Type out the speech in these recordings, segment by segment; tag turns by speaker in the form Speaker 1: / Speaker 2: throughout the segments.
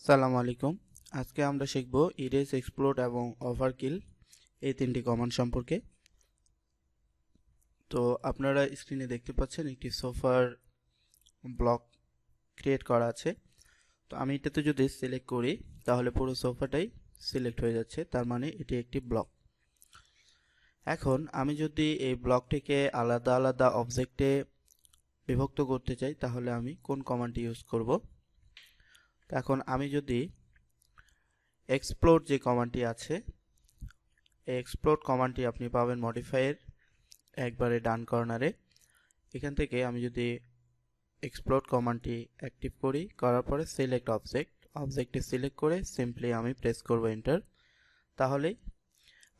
Speaker 1: আসসালামু আলাইকুম। আজকে আমরা শিখব ইরেজ, এক্সপ্লোড এবং ওভারকিল এই তিনটি কমান্ড সম্পর্কে। তো আপনারা স্ক্রিনে দেখতে পাচ্ছেন একটি সোফার ব্লক ক্রিয়েট করা আছে। তো আমি এটাতে যদি সিলেক্ট করি তাহলে পুরো সোফাটাই সিলেক্ট হয়ে যাচ্ছে, তার মানে এটি একটি ব্লক। এখন আমি যদি এই ব্লকটিকে আলাদা আলাদা অবজেক্টে বিভক্ত করতে চাই তাহলে আমি কোন কমান্ডটি ইউজ করব? এখন আমি যদি এক্সপ্লোড যে কমান্ডটি আছে, এই এক্সপ্লোড কমান্ডটি আপনি পাবেন মডিফাইয়ের একবারে ডান কর্নারে। এখান থেকে আমি যদি এক্সপ্লোড কমান্ডটি অ্যাক্টিভ করার পরে সিলেক্ট অবজেক্টটি সিলেক্ট করে সিম্পলি আমি প্রেস করব এন্টার, তাহলে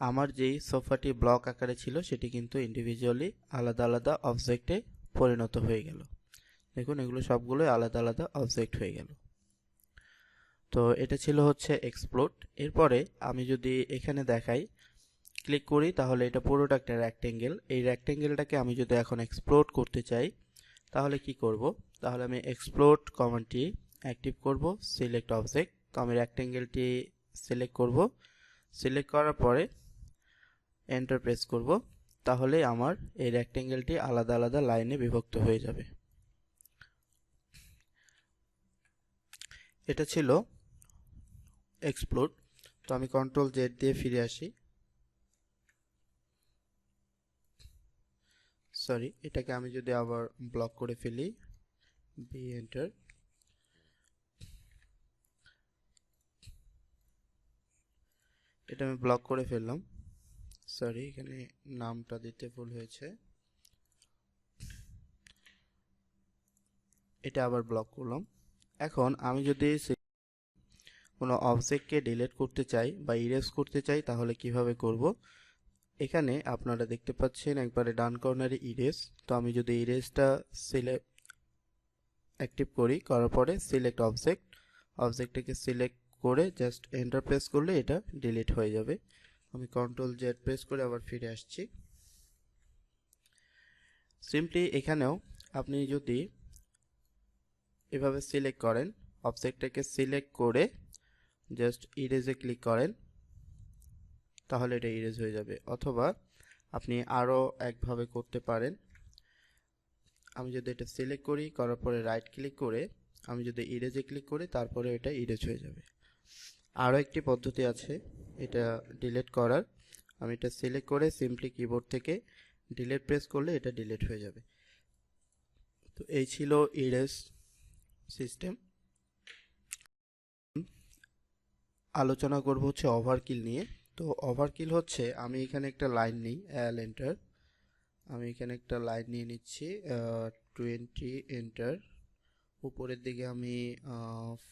Speaker 1: আমার যেই সোফাটি ব্লক আকারে ছিল সেটি কিন্তু ইন্ডিভিজুয়ালি আলাদা আলাদা অবজেক্টে পরিণত হয়ে গেল। দেখুন, এগুলো সবগুলোই আলাদা আলাদা অবজেক্ট হয়ে গেল। তো এটা ছিল হচ্ছে এক্সপ্লোড। এরপরে আমি যদি এখানে দেখাই, ক্লিক করি, তাহলে এটা পুরোটা একটা রেক্টেঙ্গেল। এই রেক্টেঙ্গেলটাকে আমি যদি এখন এক্সপ্লোড করতে চাই তাহলে কি করব? তাহলে আমি এক্সপ্লোড কমান্ডটি অ্যাক্টিভ করব, সিলেক্ট অবজেক্ট। তো আমি রেক্টেঙ্গেলটি সিলেক্ট করব, সিলেক্ট করার পরে এন্টার প্রেস করব, তাহলে আমার এই রেক্টেঙ্গেলটি আলাদা আলাদা লাইনে বিভক্ত হয়ে যাবে। এটা ছিল এক্সপ্লোড। তো আমি কন্ট্রোল জেড দিয়ে ফিরে আসি। সরি, এটাকে আমি যদি আবার ব্লক করে ফেলি, বি এন্টার, এটা আমি ব্লক করে ফেললাম। সরি, এখানে নামটা দিতে ভুল হয়েছে, এটা আবার ব্লক করলাম। এখন আমি যদি কোনো অবজেক্টকে ডিলিট করতে চাই বা ইরেজ করতে চাই তাহলে কিভাবে করব? এখানে আপনারা দেখতে পাচ্ছেন একবারে ডান কর্নারে ইরেজ। তো আমি যদি ইরেজটা সিলেক্ট অ্যাক্টিভ করার পরে সিলেক্ট অবজেক্টটাকে সিলেক্ট করে জাস্ট এন্টার প্রেস করলে এটা ডিলিট হয়ে যাবে। আমি কন্ট্রোল জেড প্রেস করে আবার ফিরে আসছি। সিম্পলি এখানেও আপনি যদি এভাবে সিলেক্ট করেন, অবজেক্টটাকে সিলেক্ট করে জাস্ট ইরেজে ক্লিক করেন, তাহলে এটা ইরেজ হয়ে যাবে। অথবা আপনি আরও একভাবে করতে পারেন। আমি যদি এটা সিলেক্ট করার পরে রাইট ক্লিক করে আমি যদি ইরেজে ক্লিক করি তারপরে এটা ইরেজ হয়ে যাবে। আরও একটি পদ্ধতি আছে এটা ডিলিট করার। আমি এটা সিলেক্ট করে সিম্পলি কিবোর্ড থেকে ডিলিট প্রেস করলে এটা ডিলিট হয়ে যাবে। তো এই ছিল ইরেজ সিস্টেম। আলোচনা করব হচ্ছে ওভারকিল নিয়ে। তো ওভারকিল হচ্ছে, আমি এখানে একটা লাইন নিই, এল এন্টার, আমি এখানে একটা লাইন নিয়ে নিচ্ছি 20 এন্টার, উপরের দিকে আমি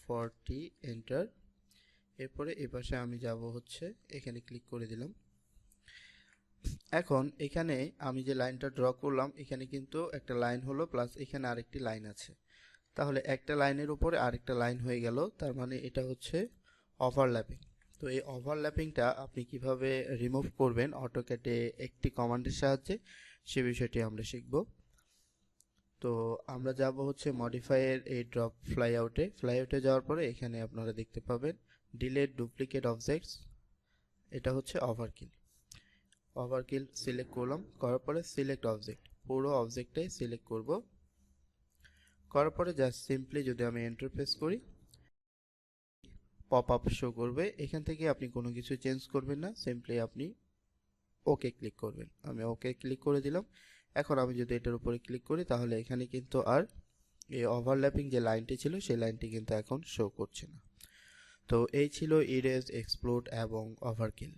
Speaker 1: 40 এন্টার, এরপরে এপাশে আমি যাব হচ্ছে এখানে ক্লিক করে দিলাম। এখন এখানে আমি যে লাইনটা ড্র করলাম এখানে কিন্তু একটা লাইন হলো, প্লাস এখানে আরেকটি লাইন আছে, তাহলে একটা লাইনের উপরে আরেকটা লাইন হয়ে গেল, তার মানে এটা হচ্ছে ওভারল্যাপিং। তো এই ওভারল্যাপিংটা আপনি কিভাবে রিমুভ করবেন অটোক্যাডে একটি কমান্ডের সাহায্যে সে বিষয়টি আমরা শিখব। তো আমরা যাব হচ্ছে মডিফাইয়ের এই ড্রপ ফ্লাইআউটে যাওয়ার পরে এখানে আপনারা দেখতে পাবেন ডিলিট ডুপ্লিকেট অবজেক্টস, এটা হচ্ছে ওভারকিল সিলেক্ট করলাম, করার পরে সিলেক্ট অবজেক্ট, পুরো অবজেক্টটাই সিলেক্ট করার পরে জাস্ট সিম্পলি যদি আমি এন্টার প্রেস করি পপ আপ শো করবে। এখান থেকে আপনি কোনো কিছু চেঞ্জ করবেন না, সিম্পলি আপনি ওকে ক্লিক করবেন। আমি ওকে ক্লিক করে দিলাম। এখন আমি যদি এটার উপরে ক্লিক করি তাহলে এখানে কিন্তু আর এই ওভারল্যাপিং যে লাইনটি ছিল সেই লাইনটি কিন্তু এখন শো করছে না। তো এই ছিল ইরেজ, এক্সপ্লোড এবং ওভারকিল।